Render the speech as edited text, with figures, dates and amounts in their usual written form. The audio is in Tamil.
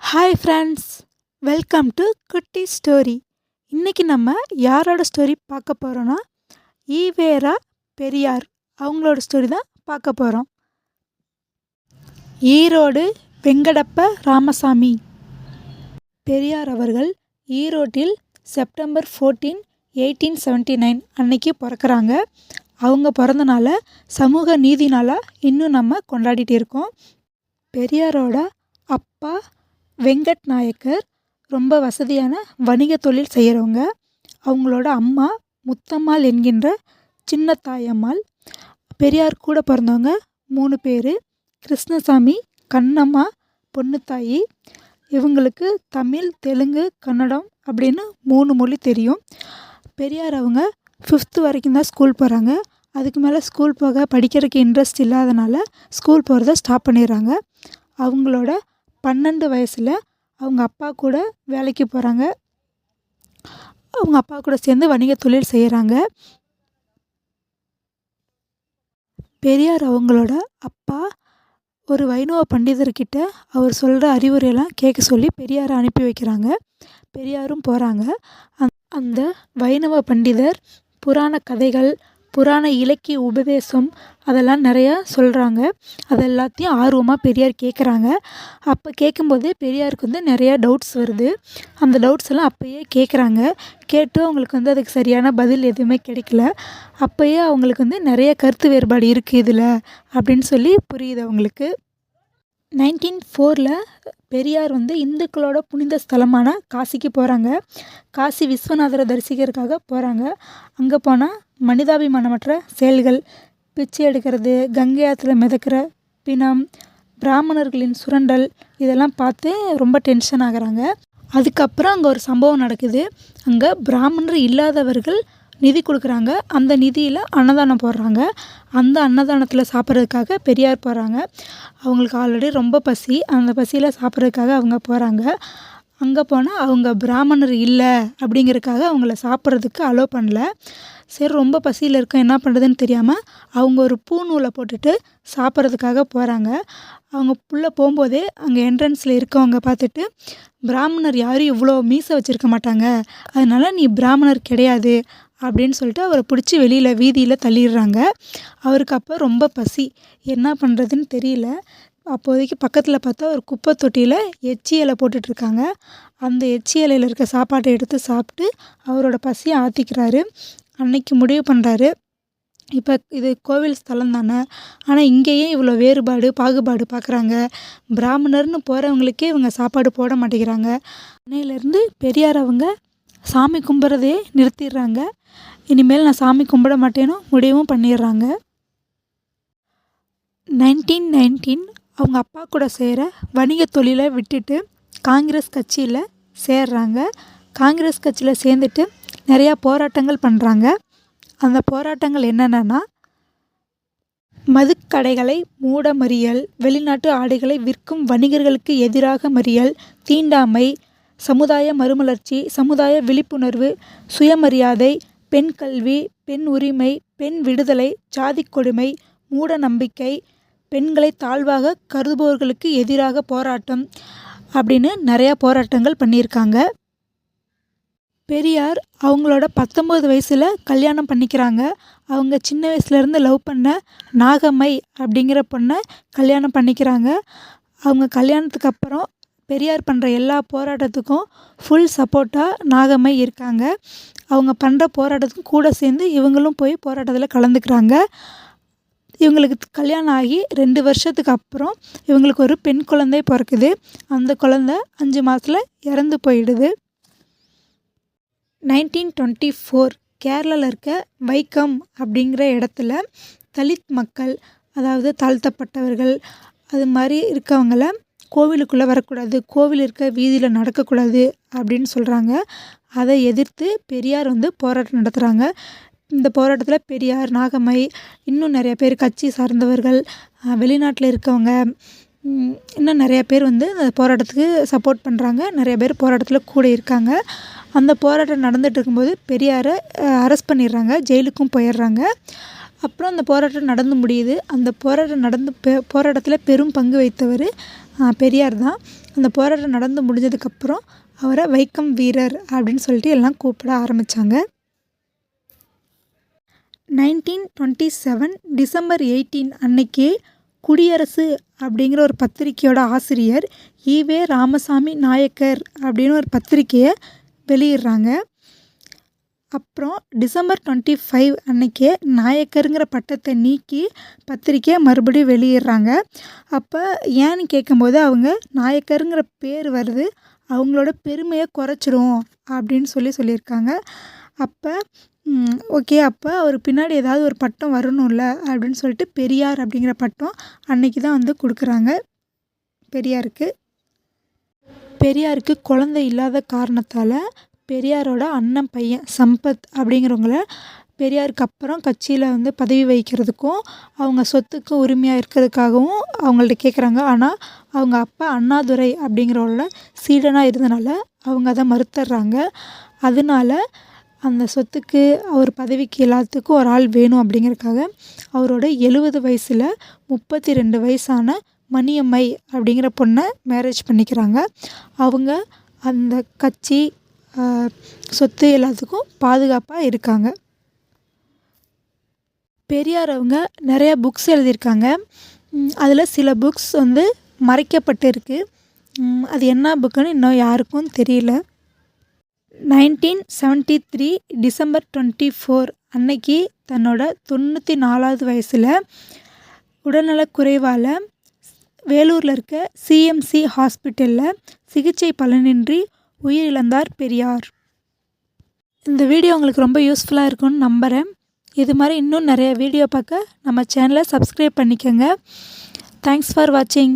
ஹாய் ஃப்ரெண்ட்ஸ், வெல்கம் டு குட்டி ஸ்டோரி. இன்றைக்கி நம்ம யாரோட ஸ்டோரி பார்க்க போகிறோன்னா, ஈவேரா பெரியார் அவங்களோட ஸ்டோரி தான் பார்க்க போகிறோம். ஈரோடு வெங்கடப்ப ராமசாமி பெரியார் அவர்கள் ஈரோட்டில் செப்டம்பர் 14, 1879 அன்னைக்கு பிறக்கிறாங்க. அவங்க பிறந்தனால சமூக நீதி நாளாக இன்னும் நம்ம கொண்டாடிட்டு இருக்கோம். பெரியாரோட அப்பா வெங்கட் நாயக்கர் ரொம்ப வசதியான வணிக தொழில் செய்கிறவங்க. அவங்களோட அம்மா முத்தம்மாள் என்கின்ற சின்ன தாயம்மாள். பெரியார் கூட பிறந்தவங்க 3 பேர். கிருஷ்ணசாமி, கண்ணம்மா, பொண்ணுத்தாயி. இவங்களுக்கு தமிழ், தெலுங்கு, கன்னடம் அப்படின்னு 3 மொழி தெரியும். பெரியார் அவங்க 5th வரைக்கும் தான் ஸ்கூல் போகிறாங்க. அதுக்கு மேலே ஸ்கூல் போக படிக்கிறதுக்கு இன்ட்ரெஸ்ட் இல்லாதனால ஸ்கூல் போகிறத ஸ்டாப் பண்ணிடுறாங்க. அவங்களோட 12 வயசில் அவங்க அப்பா கூட வேலைக்கு போகிறாங்க. அவங்க அப்பா கூட சேர்ந்து வணிக தொழில் செய்கிறாங்க. பெரியார் அவங்களோட அப்பா ஒரு வைணவ பண்டிதர்கிட்ட அவர் சொல்கிற அறிவுரையெல்லாம் கேட்க சொல்லி பெரியாரை அனுப்பி வைக்கிறாங்க. பெரியாரும் போகிறாங்க. அந்த வைணவ பண்டிதர் புராண கதைகள், புராண இலக்கிய உபதேசம் அதெல்லாம் நிறையா சொல்கிறாங்க. அது எல்லாத்தையும் ஆர்வமாக பெரியார் கேட்குறாங்க. அப்போ கேட்கும்போதே பெரியாருக்கு நிறையா டவுட்ஸ் வருது. அந்த டவுட்ஸ் எல்லாம் அப்போயே கேட்குறாங்க. கேட்டு அவங்களுக்கு அதுக்கு சரியான பதில் எதுவுமே கிடைக்கல. அப்போயே அவங்களுக்கு நிறைய கருத்து வேறுபாடு இருக்குது இதில் அப்படின்னு சொல்லி புரியுது அவங்களுக்கு. 1904 பெரியார் இந்துக்களோட புனித ஸ்தலமான காசிக்கு போகிறாங்க. காசி விஸ்வநாதரை தரிசிக்கிறதுக்காக போகிறாங்க. அங்கே போனால் மனிதாபிமானமற்ற செயல்கள், பிச்சை எடுக்கிறது, கங்கை ஆற்றுல மிதக்கிற பிணம், பிராமணர்களின் சுரண்டல் இதெல்லாம் பார்த்து ரொம்ப டென்ஷன் ஆகுறாங்க. அதுக்கப்புறம் அங்கே ஒரு சம்பவம் நடக்குது. அங்கே பிராமணர் இல்லாதவர்கள் நிதி கொடுக்குறாங்க. அந்த நிதியில் அன்னதானம் போடுறாங்க. அந்த அன்னதானத்தில் சாப்பிட்றதுக்காக பெரியார் போகிறாங்க. அவங்களுக்கு ஆல்ரெடி ரொம்ப பசி. அந்த பசியில் சாப்பிட்றதுக்காக அவங்க போகிறாங்க. அங்கே போனால் அவங்க பிராமணர் இல்லை அப்படிங்கிறதுக்காக அவங்கள சாப்பிட்றதுக்கு அலோவ் பண்ணல. சரி, ரொம்ப பசியில் இருக்கோம், என்ன பண்ணுறதுன்னு தெரியாமல் அவங்க ஒரு பூநூலை போட்டுட்டு சாப்பிட்றதுக்காக போகிறாங்க. அவங்க உள்ளே போகும்போதே அங்கே என்ட்ரன்ஸில் இருக்கவங்க பார்த்துட்டு, பிராமணர் யாரும் இவ்வளோ மீசை வச்சுருக்க மாட்டாங்க, அதனால் நீ பிராமணர் கிடையாது அப்படின்னு சொல்லிட்டு அவரை பிடிச்சி வெளியில் வீதியில் தள்ளிடுறாங்க. அவருக்கு அப்போ ரொம்ப பசி, என்ன பண்ணுறதுன்னு தெரியல. அப்போதைக்கு பக்கத்தில் பார்த்தா ஒரு குப்பை தொட்டியில் எச்சி இலை போட்டுட்ருக்காங்க. அந்த எச்சி இலையில் இருக்க சாப்பாட்டை எடுத்து சாப்பிட்டு அவரோட பசியை ஆற்றிக்கிறாரு. அன்னைக்கு முடிவு பண்ணுறாரு, இப்போ இது கோவில் ஸ்தலம் தானே, ஆனால் இங்கேயே இவ்வளோ வேறுபாடு பாகுபாடு பார்க்குறாங்க. பிராமணர்னு போகிறவங்களுக்கே இவங்க சாப்பாடு போட மாட்டேங்கிறாங்க. அன்னையிலேருந்து பெரியார் அவங்க சாமி கும்பிட்றதே நிறுத்திடுறாங்க. இனிமேல் நான் சாமி கும்பிட மாட்டேன்னு முடிவும் பண்ணிடுறாங்க. 1919 அவங்க அப்பா கூட செய்கிற வணிக தொழிலை விட்டுட்டு காங்கிரஸ் கட்சியில் சேர்றாங்க. காங்கிரஸ் கட்சியில் சேர்ந்துட்டு நிறையா போராட்டங்கள் பண்ணுறாங்க. அந்த போராட்டங்கள் என்னென்னா, மதுக்கடைகளை மூட மறியல், வெளிநாட்டு ஆடைகளை விற்கும் வணிகர்களுக்கு எதிராக மறியல், தீண்டாமை, சமுதாய மறுமலர்ச்சி, சமுதாய விழிப்புணர்வு, சுயமரியாதை, பெண் கல்வி, பெண் உரிமை, பெண் விடுதலை, ஜாதி கொடுமை, மூட நம்பிக்கை, பெண்களை தாழ்வாக கருதுபவர்களுக்கு எதிராக போராட்டம் அப்படின்னு நிறையா போராட்டங்கள் பண்ணியிருக்காங்க. பெரியார் அவங்களோட 19 வயசில் கல்யாணம் பண்ணிக்கிறாங்க. அவங்க சின்ன வயசுலேருந்து லவ் பண்ண நாகம்மை அப்படிங்கிற பொண்ணை கல்யாணம் பண்ணிக்கிறாங்க. அவங்க கல்யாணத்துக்கு அப்புறம் பெரியார் பண்ணுற எல்லா போராட்டத்துக்கும் ஃபுல் சப்போர்ட்டாக நாகம்மை இருக்காங்க. அவங்க பண்ணுற போராட்டத்துக்கும் கூட சேர்ந்து இவங்களும் போய் போராட்டத்தில் கலந்துக்கிறாங்க. இவங்களுக்கு கல்யாணம் ஆகி 2 வருஷத்துக்கு அப்புறம் இவங்களுக்கு ஒரு பெண் குழந்தை பிறக்குது. அந்த குழந்தை 5 மாதத்தில் இறந்து போயிடுது. 1924 கேரளாவில் இருக்க வைக்கம் அப்படிங்கிற இடத்துல தலித் மக்கள், அதாவது தாழ்த்தப்பட்டவர்கள், அது மாதிரி இருக்கவங்கள கோவிலுக்குள்ளே வரக்கூடாது, கோவில் இருக்க வீதியில் நடக்கக்கூடாது அப்படின்னு சொல்கிறாங்க. அதை எதிர்த்து பெரியார் போராட்டம் நடத்துகிறாங்க. இந்த போராட்டத்தில் பெரியார், நாகம்மை, இன்னும் நிறைய பேர் கட்சி சார்ந்தவர்கள், வெளிநாட்டில் இருக்கவங்க, இன்னும் நிறைய பேர் அந்த போராட்டத்துக்கு சப்போர்ட் பண்ணுறாங்க. நிறைய பேர் போராட்டத்தில் கூட இருக்காங்க. அந்த போராட்டம் நடந்துகிட்டு இருக்கும்போது பெரியாரை அரெஸ்ட் பண்ணிடுறாங்க, ஜெயிலுக்கும் போயிடுறாங்க. அப்புறம் அந்த போராட்டம் நடந்து முடியுது. அந்த போராட்டத்தில் பெரும் பங்கு வைத்தவர் பெரியார் தான். அந்த போராட்டம் நடந்து முடிஞ்சதுக்கப்புறம் அவரை வைக்கம் வீரர் அப்படின்னு சொல்லிட்டு எல்லாம் கூப்பிட ஆரம்பித்தாங்க. 1927 டிசம்பர் 18 அன்னைக்கே குடியரசு அப்படிங்கிற ஒரு பத்திரிக்கையோட ஆசிரியர் ஈவே ராமசாமி நாயக்கர் அப்படின்னு ஒரு பத்திரிக்கையை வெளியிடுறாங்க. அப்புறம் டிசம்பர் 25 அன்னைக்கே நாயக்கருங்கிற பட்டத்தை நீக்கி பத்திரிக்கையை மறுபடியும் வெளியிடுறாங்க. அப்போ ஏன்னு கேட்கும்போது அவங்க நாயக்கருங்கிற பேர் வருது, அவங்களோட பெருமையை குறைச்சிரும் அப்படின்னு சொல்லியிருக்காங்க. அப்போ ஓகே, அப்போ அவர் பின்னாடி ஏதாவது ஒரு பட்டம் வரணும்ல அப்படின்னு சொல்லிட்டு பெரியார் அப்படிங்கிற பட்டம் அன்னைக்கு தான் வந்து கொடுக்குறாங்க பெரியாருக்கு. பெரியாருக்கு குழந்தை இல்லாத காரணத்தால் பெரியாரோட அண்ணன் பையன் சம்பத் அப்படிங்கிறவங்கள பெரியாருக்கு அப்புறம் கட்சியில் வந்து பதவி வகிக்கிறதுக்கும் அவங்க சொத்துக்கு உரிமையாக இருக்கிறதுக்காகவும் அவங்கள்ட்ட கேட்குறாங்க. ஆனால் அவங்க அப்பா அண்ணாதுரை அப்படிங்கிறவங்கள சீடனாக இருந்தனால அவங்க அதை மறுத்துடுறாங்க. அதனால அந்த சொத்துக்கு அவர் பதவிக்கு எல்லாத்துக்கும் ஒரு ஆள் வேணும் அப்படிங்கிறதுக்காக அவரோட 70 வயசில் 32 வயசான மணியம்மை அப்படிங்கிற பொண்ணை மேரேஜ் பண்ணிக்கிறாங்க. அவங்க அந்த கட்சி சொத்து எல்லாத்துக்கும் பாதுகாப்பாக இருக்காங்க. பெரியார் அவங்க நிறைய புக்ஸ் எழுதியிருக்காங்க. அதில் சில புக்ஸ் வந்து மறைக்கப்பட்டு இருக்குது. அது என்ன புக்குன்னு இன்னும் யாருக்கும் தெரியல. 1973 டிசம்பர் 24 அன்னைக்கு தன்னோட 94வது வயசில் உடல்நலக்குறைவால் வேலூரில் இருக்க சிஎம்சி ஹாஸ்பிட்டலில் சிகிச்சை பலனின்றி உயிரிழந்தார் பெரியார். இந்த வீடியோ உங்களுக்கு ரொம்ப யூஸ்ஃபுல்லாக இருக்கும்னு நம்புகிறேன். இது மாதிரி இன்னும் நிறைய வீடியோ பார்க்க நம்ம சேனலை சப்ஸ்கிரைப் பண்ணிக்கோங்க. தேங்க்ஸ் ஃபார் வாட்சிங்.